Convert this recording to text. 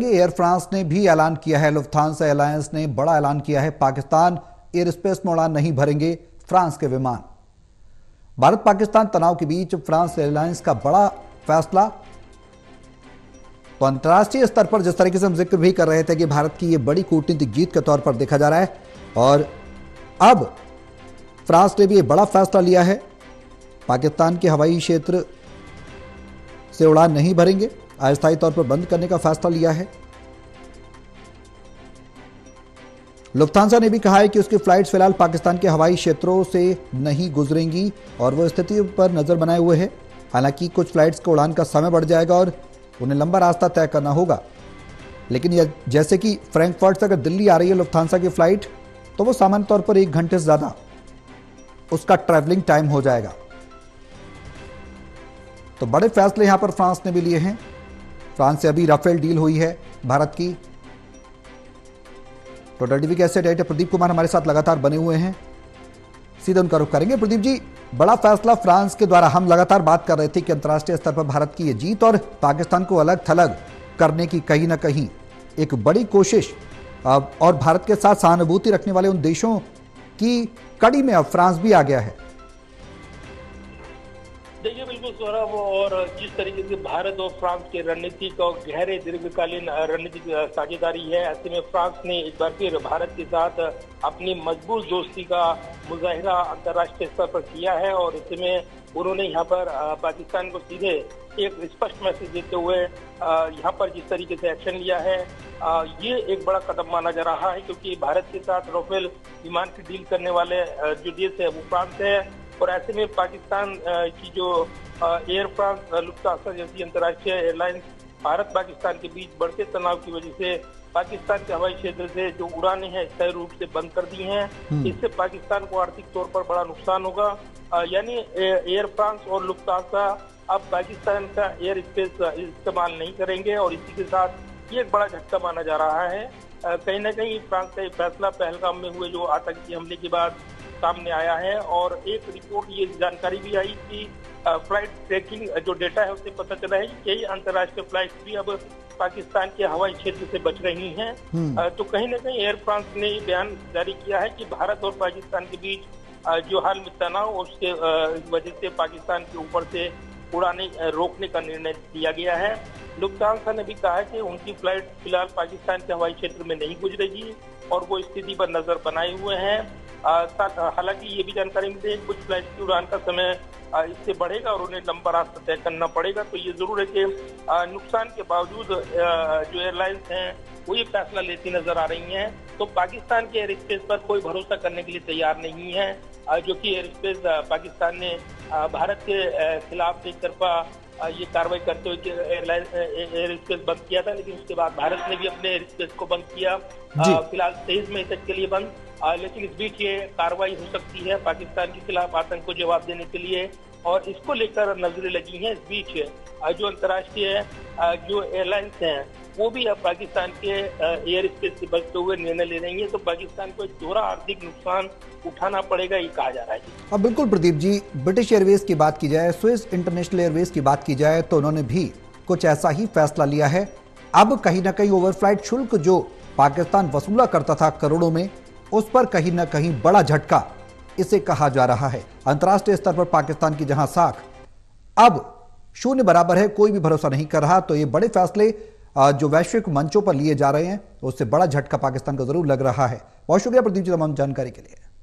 करेंगे। Air France ने भी ऐलान किया है, लुफ्थांसा एयरलाइंस ने बड़ा ऐलान किया है, पाकिस्तान एयर स्पेस में उड़ान नहीं भरेंगे फ्रांस के विमान। भारत पाकिस्तान तनाव के बीच फ्रांस एयरलाइंस का बड़ा फैसला। तो अंतर्राष्ट्रीय स्तर पर जिस तरीके से हम जिक्र भी कर रहे थे कि भारत की यह बड़ी कूटनीतिक जीत के तौर पर देखा जा रहा है, और अब फ्रांस ने भी एक बड़ा फैसला लिया है, पाकिस्तान के हवाई क्षेत्र से उड़ान नहीं भरेंगे, अस्थायी तौर पर बंद करने का फैसला लिया है। लुफ्थांसा ने भी कहा है कि उसकी फ्लाइट्स फिलहाल पाकिस्तान के हवाई क्षेत्रों से नहीं गुजरेंगी और वह स्थिति पर नजर बनाए हुए है। हालांकि कुछ फ्लाइट्स का उड़ान का समय बढ़ जाएगा और उन्हें लंबा रास्ता तय करना होगा, लेकिन यह जैसे कि फ्रैंकफर्ट से अगर दिल्ली आ रही है लुफ्थांसा की फ्लाइट, तो वो सामान्य तौर पर 1 घंटे से ज्यादा उसका ट्रैवलिंग टाइम हो जाएगा। तो बड़े फैसले यहां पर फ्रांस ने भी लिए हैं। फ्रांस से अभी राफेल डील हुई है भारत की। टोटल टीवी के एसोसिएट एडिटर प्रदीप कुमार हमारे साथ लगातार बने हुए हैं, सीधे उनका रुख करेंगे। प्रदीप जी, बड़ा फैसला फ्रांस के द्वारा, हम लगातार बात कर रहे थे कि अंतर्राष्ट्रीय स्तर पर भारत की ये जीत और पाकिस्तान को अलग थलग करने की कहीं ना कहीं एक बड़ी कोशिश, और भारत के साथ सहानुभूति रखने वाले उन देशों की कड़ी में अब फ्रांस भी आ गया है। देखिए बिल्कुल सौरभ, और जिस तरीके से भारत और फ्रांस के रणनीतिक और गहरे दीर्घकालीन रणनीतिक साझेदारी है, ऐसे में फ्रांस ने एक बार फिर भारत के साथ अपनी मजबूत दोस्ती का मुजाहिरा अंतर्राष्ट्रीय स्तर पर किया है। और इसमें उन्होंने यहाँ पर पाकिस्तान को सीधे एक स्पष्ट मैसेज देते हुए यहाँ पर जिस तरीके से एक्शन लिया है, ये एक बड़ा कदम माना जा रहा है, क्योंकि भारत के साथ राफेल विमान की डील करने वाले जो देश है वो फ्रांस है। और ऐसे में पाकिस्तान की जो एयर फ्रांस लुफ्थांसा जैसी अंतर्राष्ट्रीय एयरलाइंस भारत पाकिस्तान के बीच बढ़ते तनाव की वजह से पाकिस्तान के हवाई क्षेत्र से जो उड़ानें हैं स्थायी रूप से बंद कर दी हैं। इससे पाकिस्तान को आर्थिक तौर पर बड़ा नुकसान होगा। यानी एयर फ्रांस और लुफ्थांसा अब पाकिस्तान का एयर स्पेस इस्तेमाल नहीं करेंगे, और इसी के साथ ये एक बड़ा झटका माना जा रहा है। कहीं ना कहीं फ्रांस का ये फैसला पहलगाम में हुए जो आतंकी हमले के बाद सामने आया है। और एक रिपोर्ट ये जानकारी भी आई कि फ्लाइट ट्रैकिंग जो डेटा है उससे पता चला है कि कई अंतर्राष्ट्रीय फ्लाइट भी अब पाकिस्तान के हवाई क्षेत्र से बच रही हैं। तो कहीं ना कहीं एयर फ्रांस ने ये बयान जारी किया है कि भारत और पाकिस्तान के बीच जो हाल में तनाव, उसके वजह से पाकिस्तान के ऊपर से उड़ाने रोकने का निर्णय लिया गया है। लुफ्थांसा ने भी कहा है कि उनकी फ्लाइट फिलहाल पाकिस्तान के हवाई क्षेत्र में नहीं गुजरेगी और वो स्थिति पर नजर बनाए हुए हैं। हालांकि ये भी जानकारी मिली है कुछ फ्लाइट की उड़ान का समय इससे बढ़ेगा और उन्हें लंबा रास्ता तय करना पड़ेगा। तो ये जरूर है कि नुकसान के बावजूद जो एयरलाइंस हैं वो ये फैसला लेती नजर आ रही हैं। तो पाकिस्तान के एयर स्पेस पर कोई भरोसा करने के लिए तैयार नहीं है, जो कि एयर स्पेस पाकिस्तान ने भारत के खिलाफ एक तरफा ये कार्रवाई करते हुए एयर स्पेस बंद किया था, लेकिन उसके बाद भारत ने भी अपने एयर स्पेस को बंद किया, फिलहाल 23 मई तक के लिए बंद। लेकिन इस बीच ये कार्रवाई हो सकती है पाकिस्तान के खिलाफ आतंक को जवाब देने के लिए, और इसको लेकर नजरें लगी हैं। इस बीच जो अंतर्राष्ट्रीय जो एयरलाइंस हैं वो भी अब पाकिस्तान के एयर स्पेस से बचते हुए निर्णय ले रही है। तो पाकिस्तान को एक दोहरा आर्थिक नुकसान उठाना पड़ेगा, ये कहा जा रहा है। अब बिल्कुल प्रदीप जी, ब्रिटिश एयरवेज की बात की जाए, स्विस इंटरनेशनल एयरवेज की बात की जाए, तो उन्होंने भी कुछ ऐसा ही फैसला लिया है। अब कहीं ना कहीं ओवरफ्लाइट शुल्क जो पाकिस्तान वसूला करता था करोड़ों में, उस पर कहीं ना कहीं बड़ा झटका इसे कहा जा रहा है। अंतर्राष्ट्रीय स्तर पर पाकिस्तान की जहां साख अब 0 बराबर है, कोई भी भरोसा नहीं कर रहा, तो ये बड़े फैसले जो वैश्विक मंचों पर लिए जा रहे हैं, उससे बड़ा झटका पाकिस्तान को जरूर लग रहा है। बहुत शुक्रिया प्रदीप जी तमाम जानकारी के लिए।